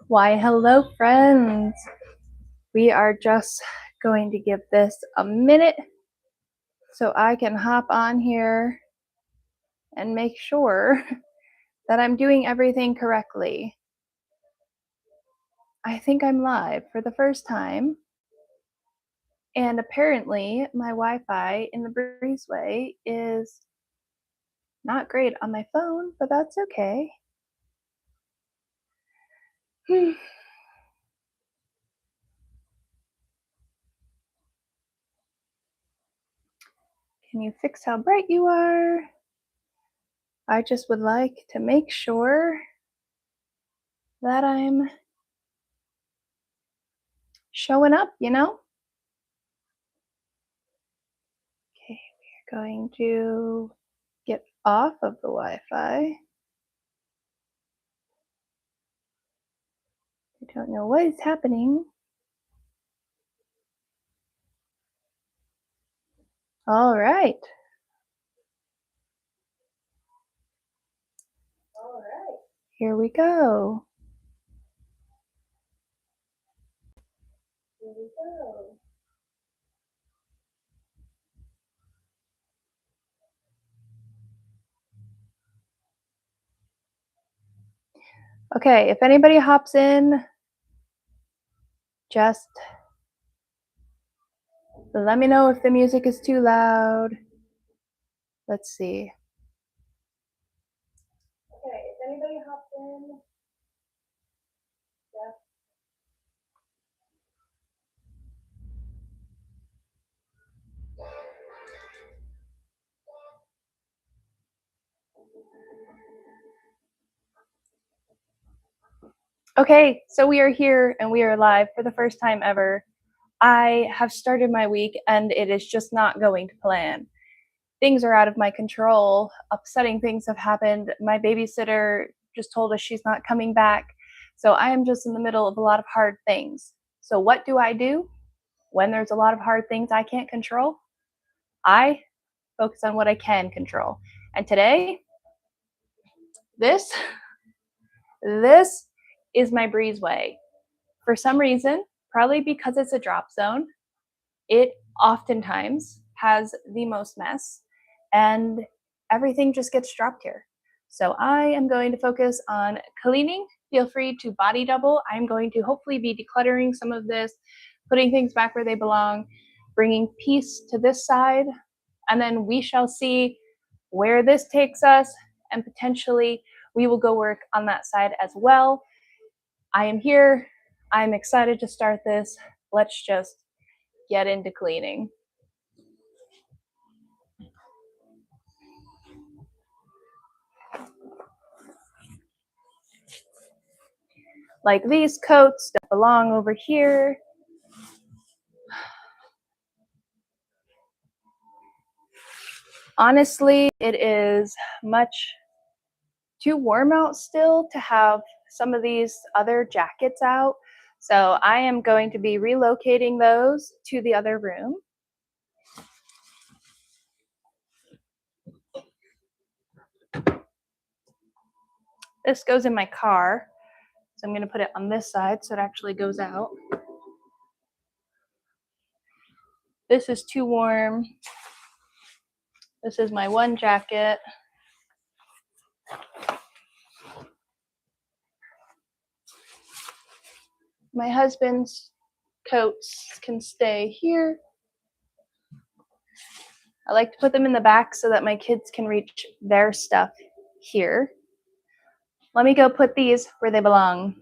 Why, hello, friends. We are just going to give this a minute so I can hop on here and make sure that I'm doing everything correctly. I think I'm live for the first time, and apparently my Wi-Fi in the breezeway is not great on my phone, but that's okay. Can you fix how bright you are? I just would like to make sure that I'm showing up, Okay, we are going to get off of the Wi-Fi. I don't know what is happening. All right. Here we go. Okay, if anybody hops in, just let me know if the music is too loud. Let's see. Okay, if anybody hops in, just Okay, so we are here and we are live for the first time ever. I have started my week and it is just not going to plan. Things are out of my control. Upsetting things have happened. My babysitter just told us she's not coming back. So I am just in the middle of a lot of hard things. So what do I do when there's a lot of hard things I can't control? I focus on what I can control. And today, this is my breezeway. For some reason, probably because it's a drop zone, it oftentimes has the most mess and everything just gets dropped here. So I am going to focus on cleaning. Feel free to body double. I'm going to hopefully be decluttering some of this, putting things back where they belong, bringing peace to this side, and then we shall see where this takes us, and potentially we will go work on that side as well. I am here. I'm excited to start this. Let's just get into cleaning. Like these coats that belong over here. Honestly, it is much too warm out still to have some of these other jackets out. So I am going to be relocating those to the other room. This goes in my car. So I'm going to put it on this side so it actually goes out. This is too warm. This is my one jacket. My husband's coats can stay here. I like to put them in the back so that my kids can reach their stuff here. Let me go put these where they belong.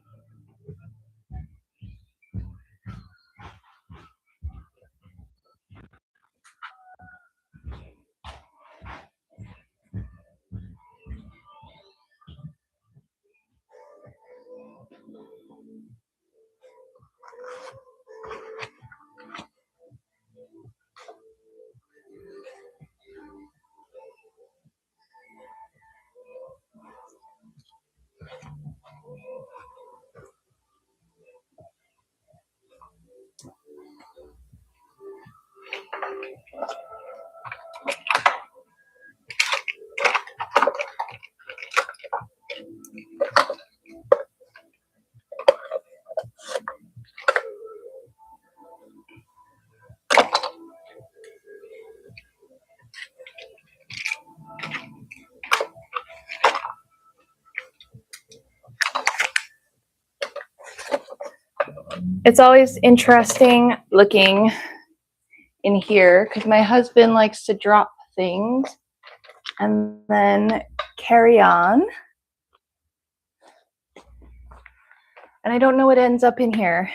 It's always interesting looking in here because my husband likes to drop things and then carry on. And I don't know what ends up in here,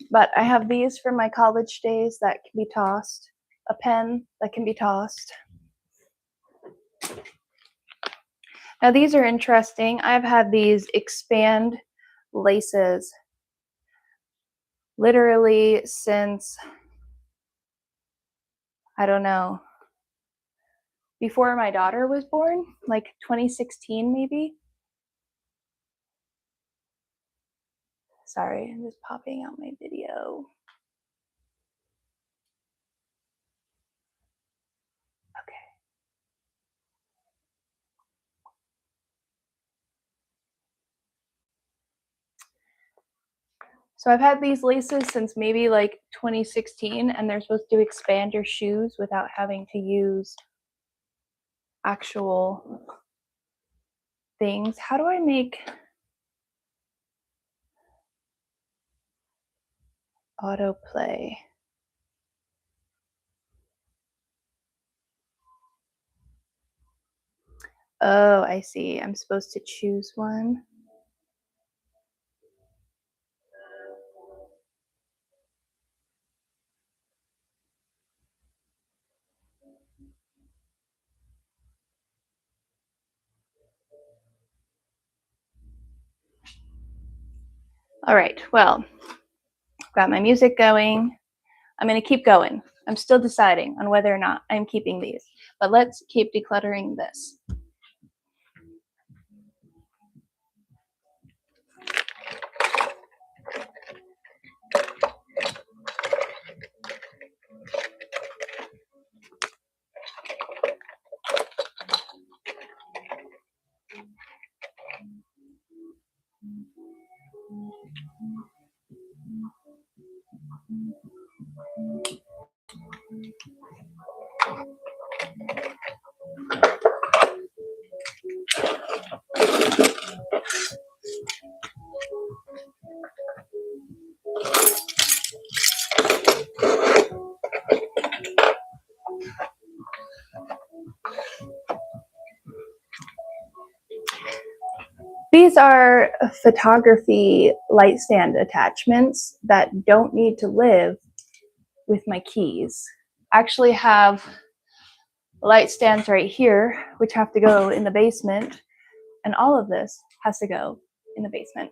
but I have these from my college days that can be tossed, a pen that can be tossed. Now these are interesting. I've had these expand laces literally since, I don't know, before my daughter was born, like 2016 maybe. Sorry, I'm just popping out my video. Okay. So I've had these laces since maybe like 2016, and they're supposed to expand your shoes without having to use actual things. How do I make autoplay? Oh, I see. I'm supposed to choose one. All right, well, got my music going. I'm going to keep going. I'm still deciding on whether or not I'm keeping these, but let's keep decluttering this. These are photography light stand attachments that don't need to live with my keys. I actually have light stands right here, which have to go in the basement, and all of this has to go in the basement.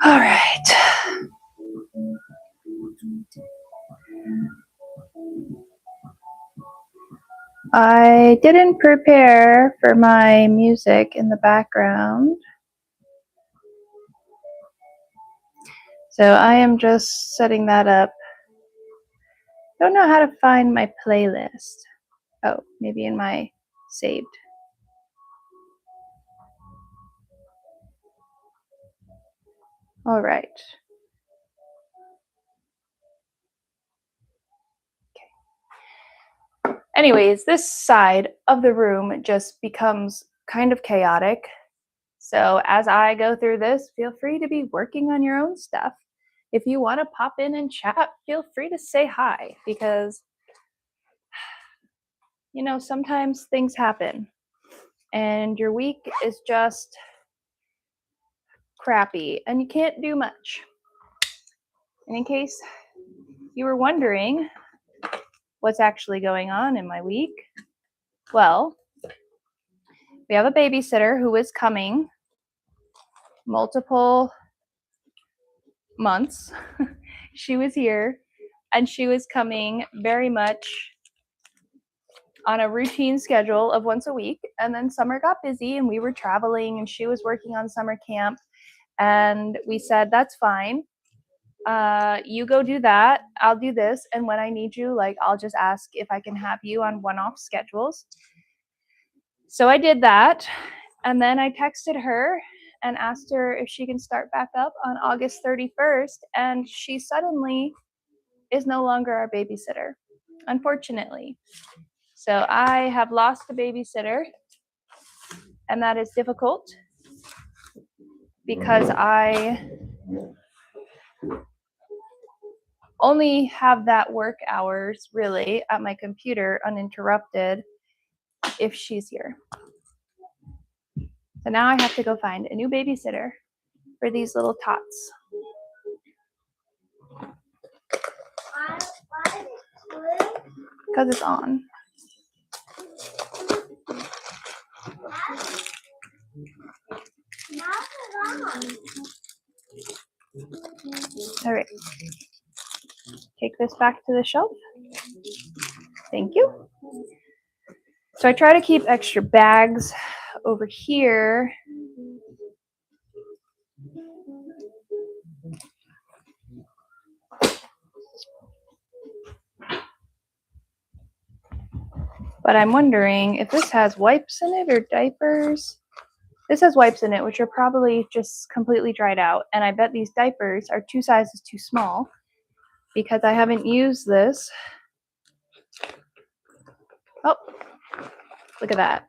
All right. I didn't prepare for my music in the background, so I am just setting that up. Don't know how to find my playlist. Oh, maybe in my saved. All right. Okay. Anyways, this side of the room just becomes kind of chaotic. So as I go through this, feel free to be working on your own stuff. If you want to pop in and chat, feel free to say hi, because you know, sometimes things happen and your week is just crappy and you can't do much. And in case you were wondering what's actually going on in my week, well, we have a babysitter who is coming multiple months. She was here and she was coming very much on a routine schedule of once a week. And then summer got busy and we were traveling and she was working on summer camp. And we said, that's fine. You go do that. I'll do this. And when I need you, like, I'll just ask if I can have you on one-off schedules. So I did that. And then I texted her and asked her if she can start back up on August 31st. And she suddenly is no longer our babysitter, unfortunately. So I have lost a babysitter, and that is difficult because I only have that work hours really at my computer uninterrupted if she's here. So now I have to go find a new babysitter for these little tots. Because it's on. All right. Take this back to the shelf. Thank you. So I try to keep extra bags over here. But I'm wondering if this has wipes in it or diapers. This has wipes in it, which are probably just completely dried out. And I bet these diapers are 2 sizes too small because I haven't used this. Oh, look at that.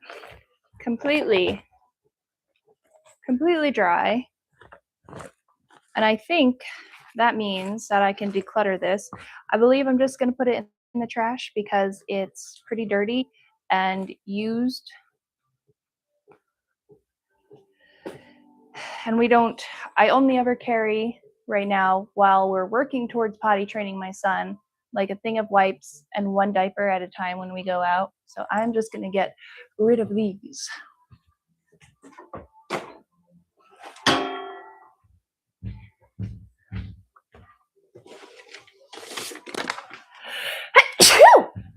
Completely dry. And I think that means that I can declutter this. I believe I'm just going to put it in the trash because it's pretty dirty and used. And I only ever carry right now while we're working towards potty training my son, like a thing of wipes and 1 diaper at a time when we go out. So I'm just going to get rid of these.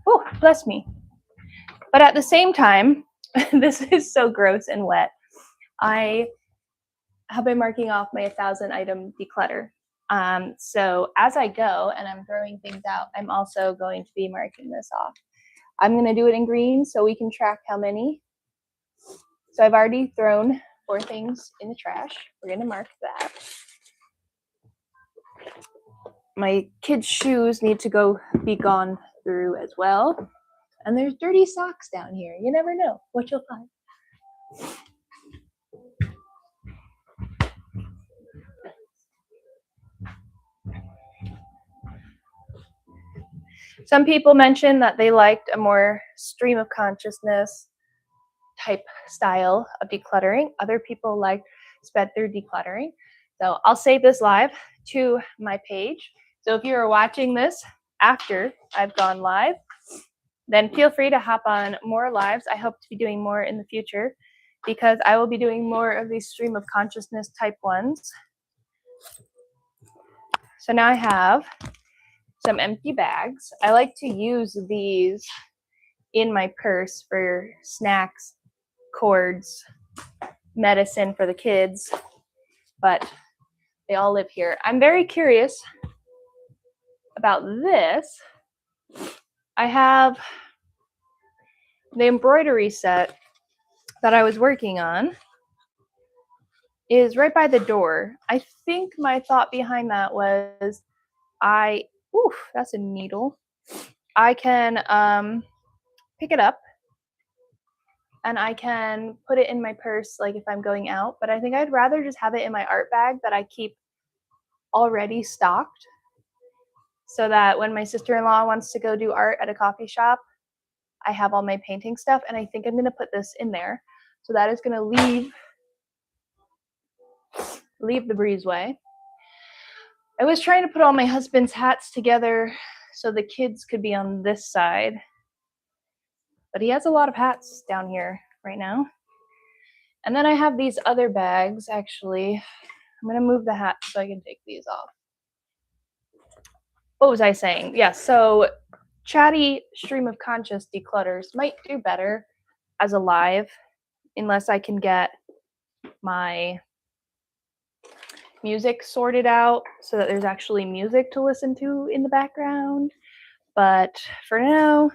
Oh, bless me. But at the same time, this is so gross and wet. I have been marking off my 1,000 item declutter. So as I go and I'm throwing things out, I'm also going to be marking this off. I'm going to do it in green so we can track how many. So I've already thrown 4 things in the trash. We're going to mark that. My kids' shoes need to be gone through as well. And there's dirty socks down here. You never know what you'll find. Some people mentioned that they liked a more stream of consciousness type style of decluttering. Other people like sped through decluttering. So I'll save this live to my page. So if you are watching this after I've gone live, then feel free to hop on more lives. I hope to be doing more in the future because I will be doing more of these stream of consciousness type ones. So now I have some empty bags. I like to use these in my purse for snacks, cords, medicine for the kids, but they all live here. I'm very curious about this. I have the embroidery set that I was working on is right by the door. I think my thought behind that was that's a needle. I can pick it up and I can put it in my purse like if I'm going out, but I think I'd rather just have it in my art bag that I keep already stocked so that when my sister-in-law wants to go do art at a coffee shop, I have all my painting stuff, and I think I'm going to put this in there. So that is going to leave the breezeway. I was trying to put all my husband's hats together so the kids could be on this side, but he has a lot of hats down here right now. And then I have these other bags, actually. I'm gonna move the hats so I can take these off. What was I saying? Yeah, so chatty stream of conscious declutters might do better as a live, unless I can get my music sorted out so that there's actually music to listen to in the background. But for now,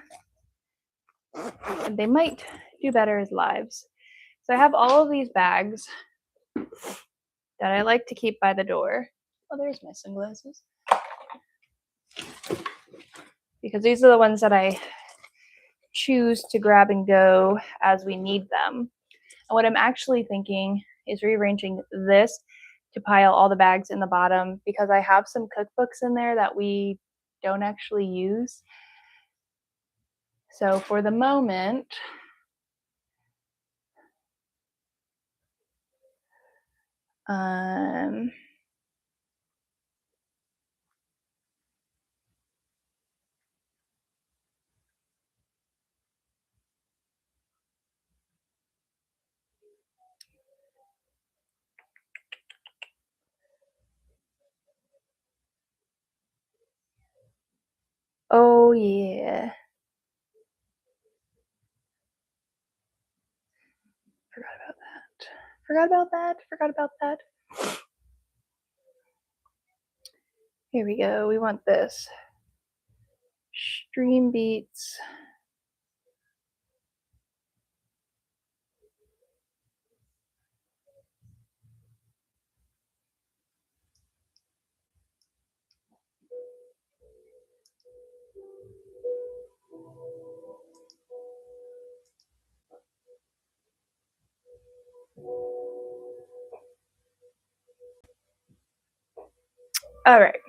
they might do better as lives. So I have all of these bags that I like to keep by the door. Oh, there's my sunglasses. Because these are the ones that I choose to grab and go as we need them. And what I'm actually thinking is rearranging this to pile all the bags in the bottom, because I have some cookbooks in there that we don't actually use. So for the moment, oh yeah. Forgot about that. Here we go. We want this. Stream beats. All right.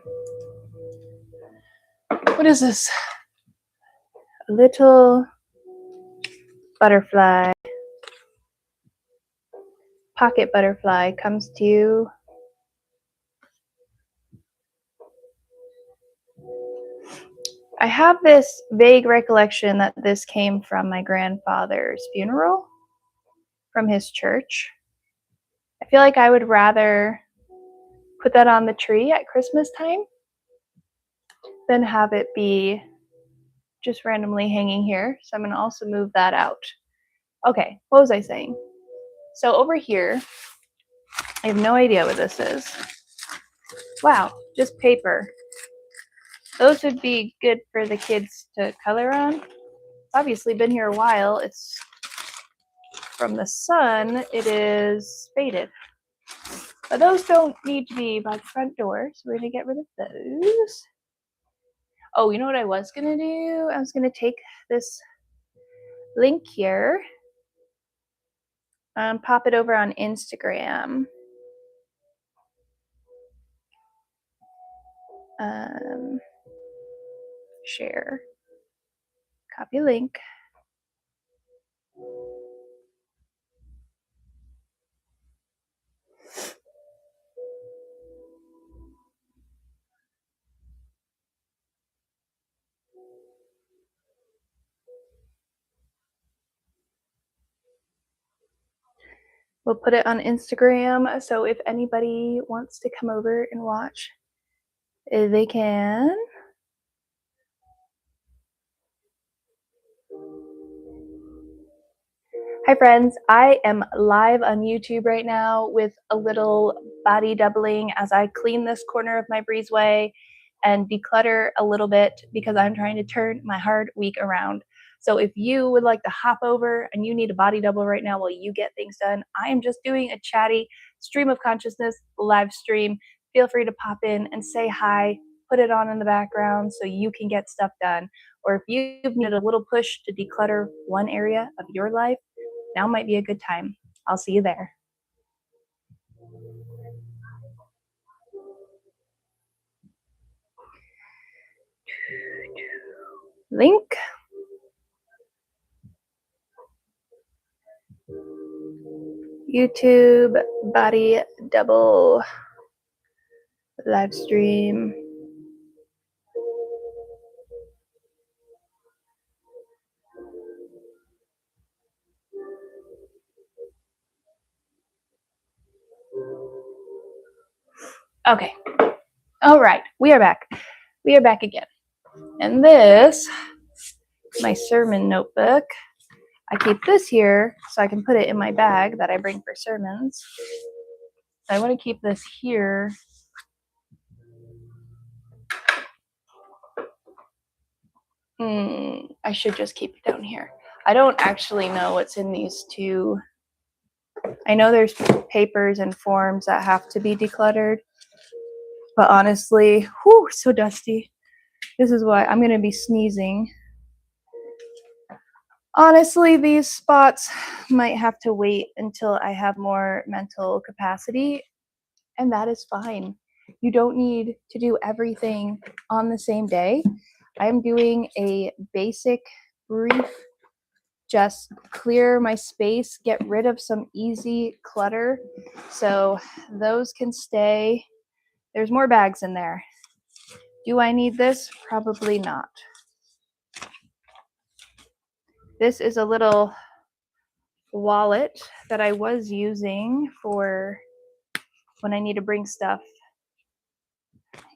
What is this? A little butterfly. Pocket butterfly comes to you. I have this vague recollection that this came from my grandfather's funeral, from his church. I feel like I would rather put that on the tree at Christmas time than have it be just randomly hanging here. So I'm going to also move that out. Okay, what was I saying? So over here, I have no idea what this is. Wow, just paper. Those would be good for the kids to color on. It's obviously been here a while. It's from the sun, it is faded. But those don't need to be by the front door, so we're gonna get rid of those. Oh, you know what I was gonna do? I was gonna take this link here and pop it over on Instagram. Share, copy link. We'll put it on Instagram, so if anybody wants to come over and watch, they can. Hi friends, I am live on YouTube right now with a little body doubling as I clean this corner of my breezeway and declutter a little bit because I'm trying to turn my hard week around. So if you would like to hop over and you need a body double right now while you get things done, I am just doing a chatty stream of consciousness live stream. Feel free to pop in and say hi, put it on in the background so you can get stuff done. Or if you've needed a little push to declutter one area of your life, now might be a good time. I'll see you there. Link. YouTube body double live stream. Okay. All right. We are back. We are back again. And this, my sermon notebook. I keep this here so I can put it in my bag that I bring for sermons. I want to keep this here. I should just keep it down here. I don't actually know what's in these two. I know there's papers and forms that have to be decluttered, but honestly, whew, so dusty. This is why I'm going to be sneezing. Honestly, these spots might have to wait until I have more mental capacity, and that is fine. You don't need to do everything on the same day. I'm doing a basic, brief, just clear my space, get rid of some easy clutter, so those can stay. There's more bags in there. Do I need this? Probably not. This is a little wallet that I was using for when I need to bring stuff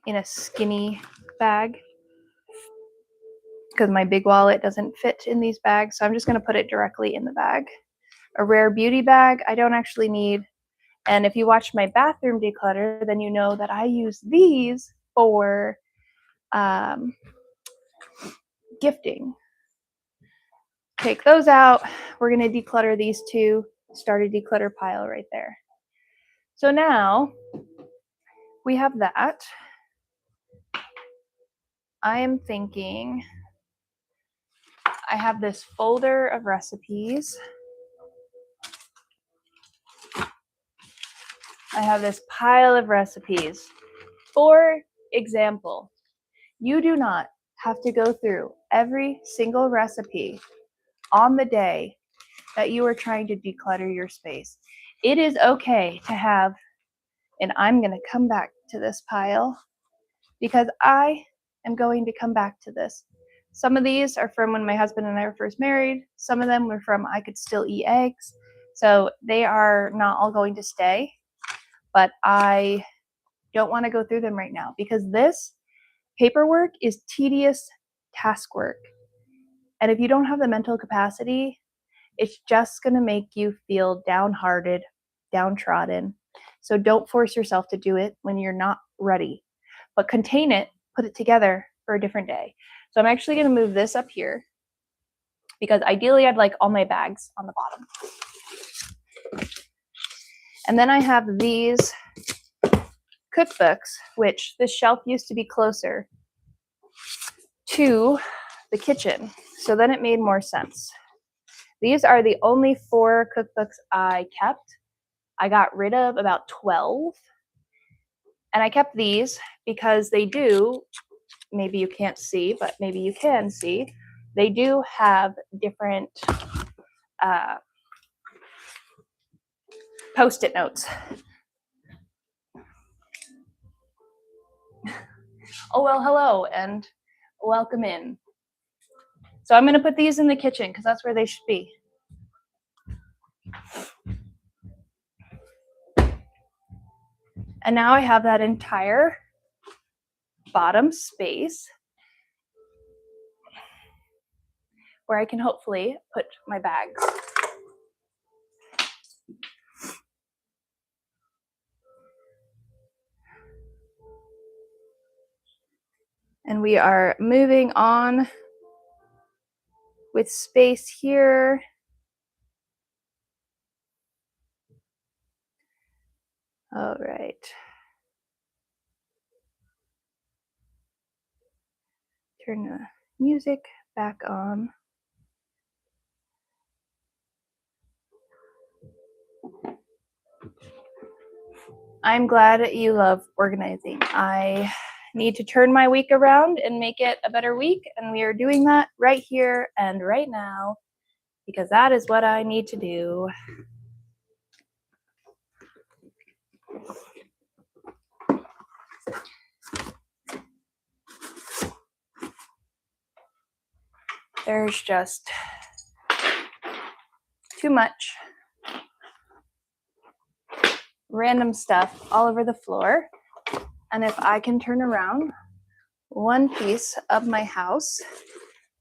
in a skinny bag, because my big wallet doesn't fit in these bags, so I'm just going to put it directly in the bag. A rare beauty bag I don't actually need, and if you watch my bathroom declutter, then you know that I use these for gifting. Take those out. We're going to declutter these two. Start a declutter pile right there. So now we have that. I am thinking I have this folder of recipes. I have this pile of recipes. For example, you do not have to go through every single recipe on the day that you are trying to declutter your space. It is okay to have, and I'm going to come back to this pile because I am going to come back to this. Some of these are from when my husband and I were first married. Some of them were from I could still eat eggs. So they are not all going to stay, but I don't want to go through them right now because this paperwork is tedious task work. And if you don't have the mental capacity, it's just going to make you feel downhearted, downtrodden. So don't force yourself to do it when you're not ready, but contain it, put it together for a different day. So I'm actually going to move this up here because ideally I'd like all my bags on the bottom. And then I have these cookbooks, which this shelf used to be closer to the kitchen. So then it made more sense. These are the only 4 cookbooks I kept. I got rid of about 12. And I kept these because they do, maybe you can't see, but maybe you can see, they do have different Post-it notes. Oh, well, hello, and welcome in. So I'm going to put these in the kitchen because that's where they should be. And now I have that entire bottom space where I can hopefully put my bags. And we are moving on with space here. All right. Turn the music back on. I'm glad you love organizing. I need to turn my week around and make it a better week, and we are doing that right here and right now because that is what I need to do. There's just too much random stuff all over the floor. And if I can turn around one piece of my house,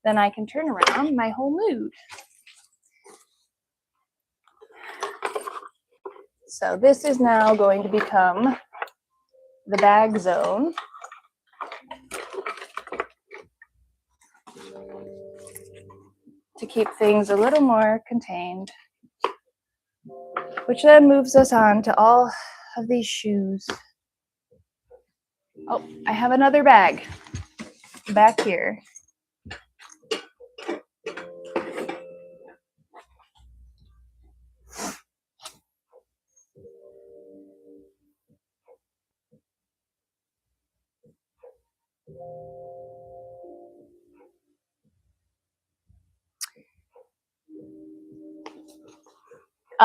then I can turn around my whole mood. So this is now going to become the bag zone. To keep things a little more contained. Which then moves us on to all of these shoes. Oh, I have another bag back here.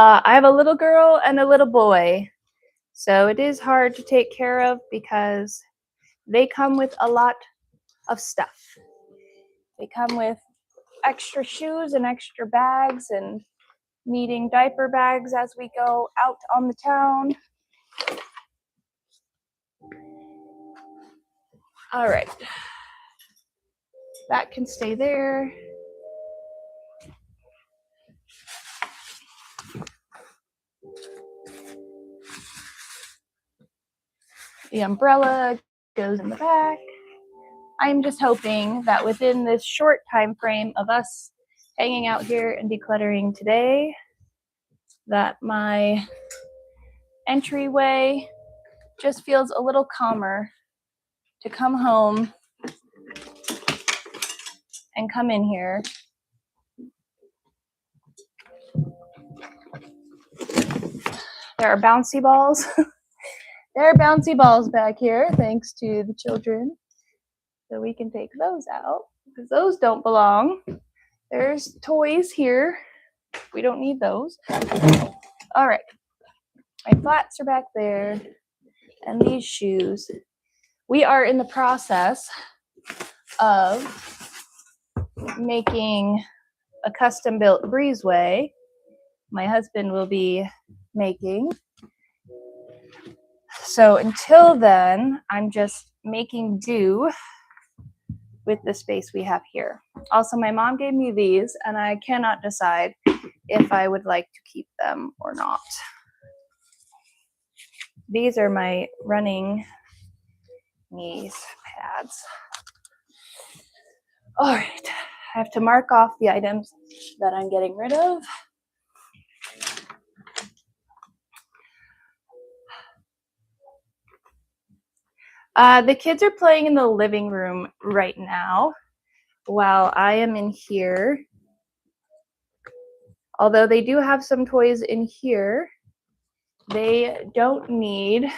I have a little girl and a little boy, so it is hard to take care of because they come with a lot of stuff. They come with extra shoes and extra bags and needing diaper bags as we go out on the town. All right, that can stay there. The umbrella goes in the back. I'm just hoping that within this short time frame of us hanging out here and decluttering today, that my entryway just feels a little calmer to come home and come in here. There are bouncy balls. There are bouncy balls back here, thanks to the children. So we can take those out because those don't belong. There's toys here. We don't need those. All right. My flats are back there. And these shoes. We are in the process of making a custom-built breezeway. My husband will be making. So until then, I'm just making do with the space we have here. Also, my mom gave me these, and I cannot decide if I would like to keep them or not. These are my running knees pads. All right, I have to mark off the items that I'm getting rid of. The kids are playing in the living room right now while I am in here. Although they do have some toys in here, they don't need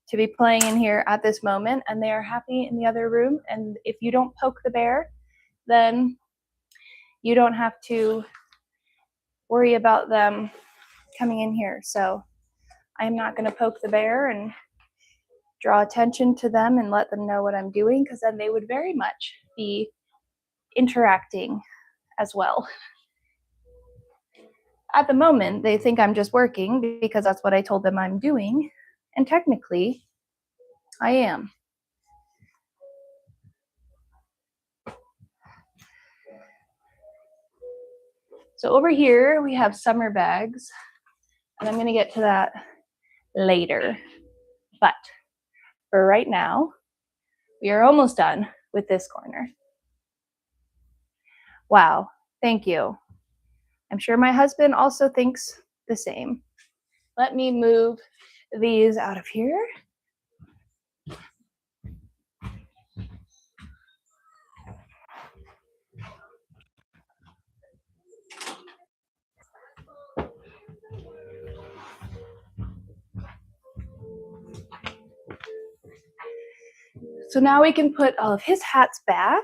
to be playing in here at this moment, and they are happy in the other room. And if you don't poke the bear, then you don't have to worry about them coming in here. So I'm not going to poke the bear and draw attention to them and let them know what I'm doing, because then they would very much be interacting as well. At the moment, they think I'm just working because that's what I told them I'm doing, and technically, I am. So over here, we have summer bags, and I'm going to get to that later. But for right now, we are almost done with this corner. Wow, thank you. I'm sure my husband also thinks the same. Let me move these out of here. So now we can put all of his hats back.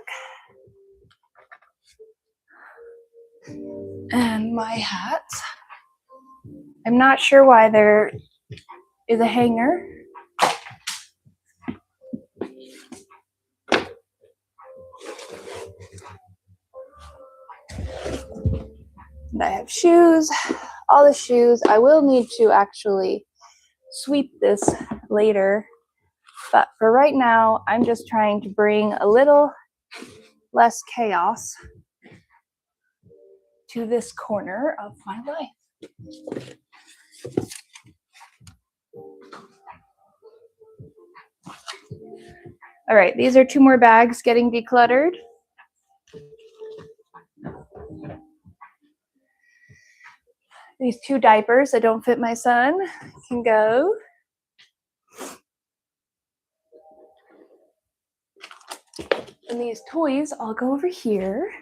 And my hats. I'm not sure why there is a hanger And I have shoes, all the shoes. I will need to actually sweep this later, but for right now, I'm just trying to bring a little less chaos to this corner of my life. All right, these are 2 more bags getting decluttered. These 2 diapers that don't fit my son can go. And these toys all go over here.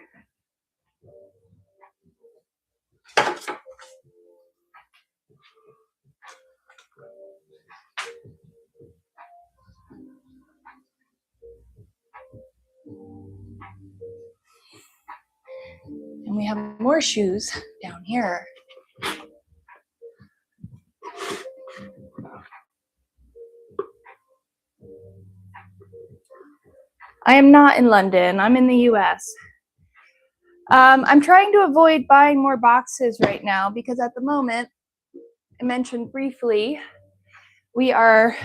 And we have more shoes down here. I am not in London. I'm in the US. I'm trying to avoid buying more boxes right now because at the moment, I mentioned briefly, we are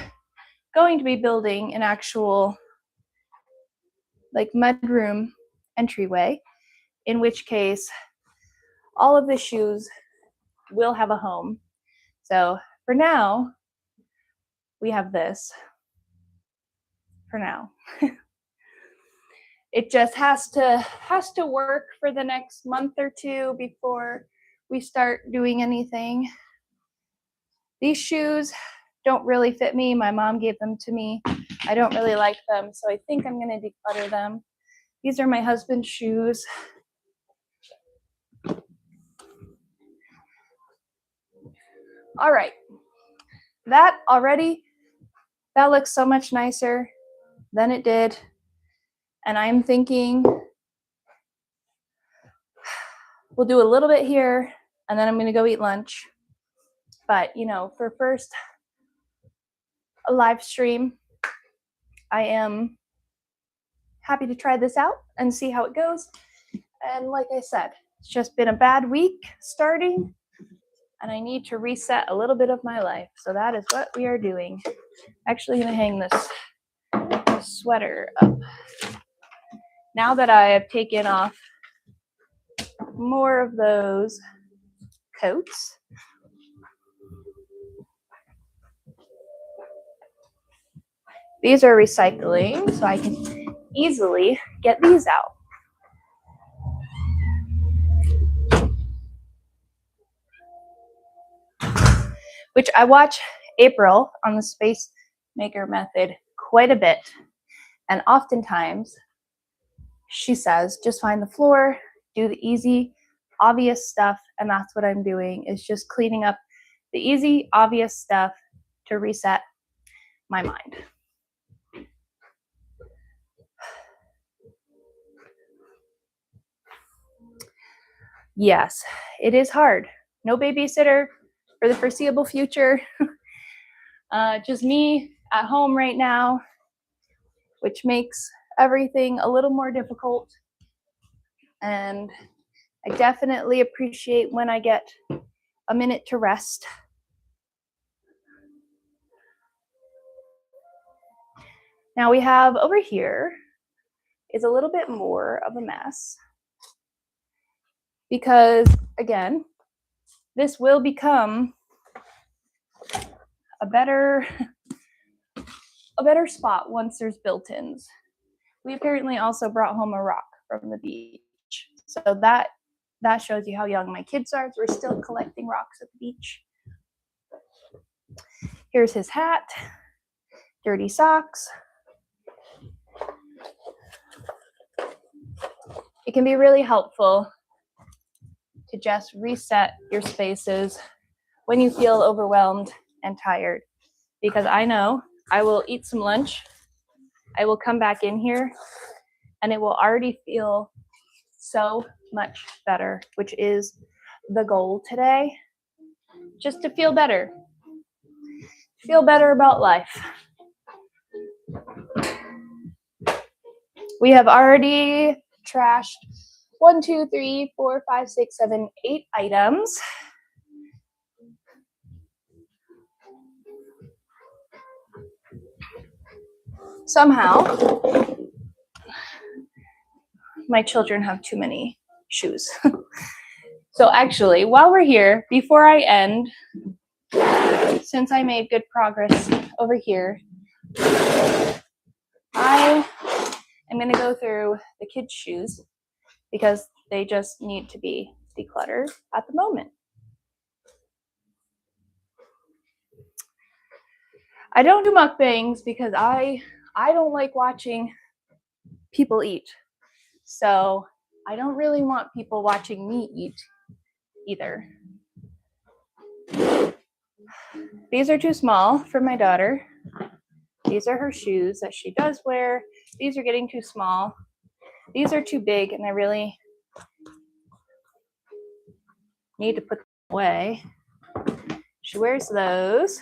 going to be building an actual like mudroom entryway, in which case all of the shoes will have a home. So for now, we have this. For now. It just has to work for the next month or 2 before we start doing anything. These shoes don't really fit me. My mom gave them to me. I don't really like them, so I think I'm going to declutter them. These are my husband's shoes. All right. That looks so much nicer than it did. And I'm thinking we'll do a little bit here, and then I'm going to go eat lunch. But, for first a live stream, I am happy to try this out and see how it goes. And like I said, it's just been a bad week starting, and I need to reset a little bit of my life. So that is what we are doing. Actually going to hang this sweater up. Now that I have taken off more of those coats, these are recycling, so I can easily get these out. Which I watch April on the Space Maker Method quite a bit. And oftentimes she says, just find the floor, do the easy, obvious stuff. And that's what I'm doing, is just cleaning up the easy, obvious stuff to reset my mind. Yes, it is hard. No babysitter for the foreseeable future. Just me at home right now, which makes everything a little more difficult. And I definitely appreciate when I get a minute to rest. Now we have over here is a little bit more of a mess because, again, this will become a better spot once there's built-ins. We apparently also brought home a rock from the beach. So that shows you how young my kids are. We're still collecting rocks at the beach. Here's his hat, dirty socks. It can be really helpful to just reset your spaces when you feel overwhelmed and tired. Because I know I will eat some lunch, I will come back in here, and it will already feel so much better, which is the goal today. Just to feel better. Feel better about life. We have already trashed 1, 2, 3, 4, 5, 6, 7, 8 items. Somehow, my children have too many shoes. So actually, while we're here, before I end, since I made good progress over here, I am going to go through the kids' shoes because they just need to be decluttered at the moment. I don't do mukbangs because I don't like watching people eat. So I don't really want people watching me eat either. These are too small for my daughter. These are her shoes that she does wear. These are getting too small. These are too big and I really need to put them away. She wears those.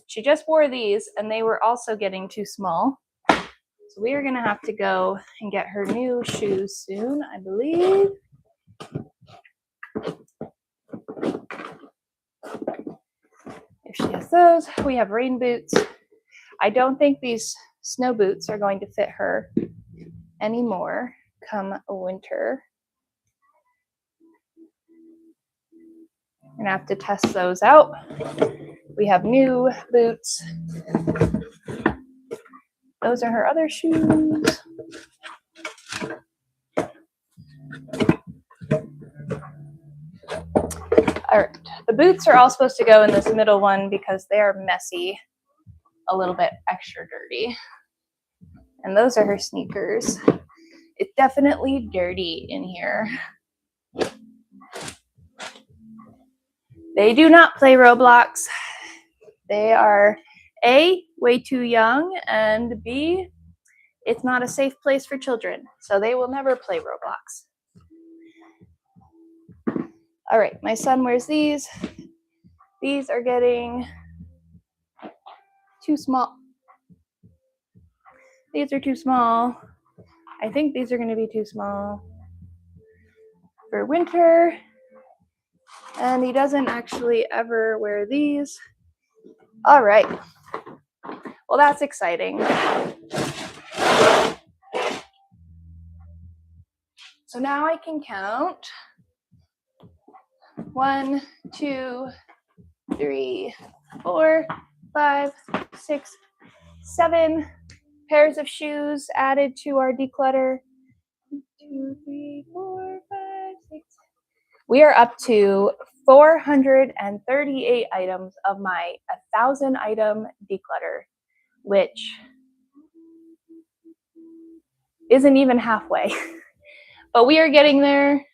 She just wore these and they were also getting too small. So we are gonna have to go and get her new shoes soon, I believe. If she has those, we have rain boots. I don't think these snow boots are going to fit her anymore come winter. I'm gonna have to test those out. We have new boots. Those are her other shoes. All right, the boots are all supposed to go in this middle one because they are messy, a little bit extra dirty. And those are her sneakers. It's definitely dirty in here. They do not play Roblox. They are A, way too young, and B, it's not a safe place for children, so they will never play Roblox. All right, my son wears these. These are getting too small. These are too small. I think these are going to be too small for winter. And he doesn't actually ever wear these. All right. Well, that's exciting. So now I can count 1, 2, 3, 4, 5, 6, 7 pairs of shoes added to our declutter. 1, 2, 3, 4, 5, 6. We are up to 438 items of my 1,000 item declutter, which isn't even halfway. But we are getting there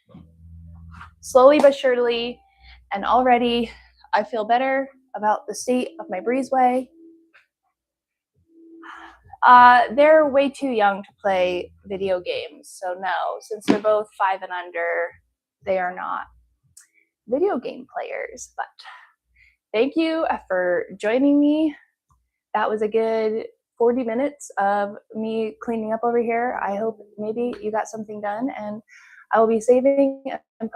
slowly but surely, and already I feel better about the state of my breezeway. They're way too young to play video games, so no, since they're both 5 and under, they are not video game players. But thank you for joining me. That was a good 40 minutes of me cleaning up over here. I hope maybe you got something done, and I will be saving and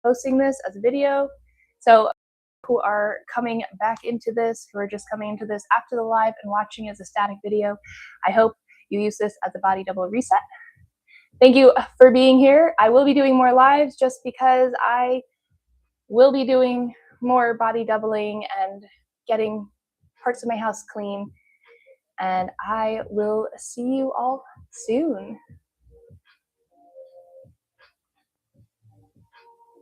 posting this as a video. So who are coming back into this, who are just coming into this after the live and watching as a static video, I hope you use this as a body double reset. Thank you for being here. I will be doing more lives just because I will be doing more body doubling and getting parts of my house clean. And I will see you all soon.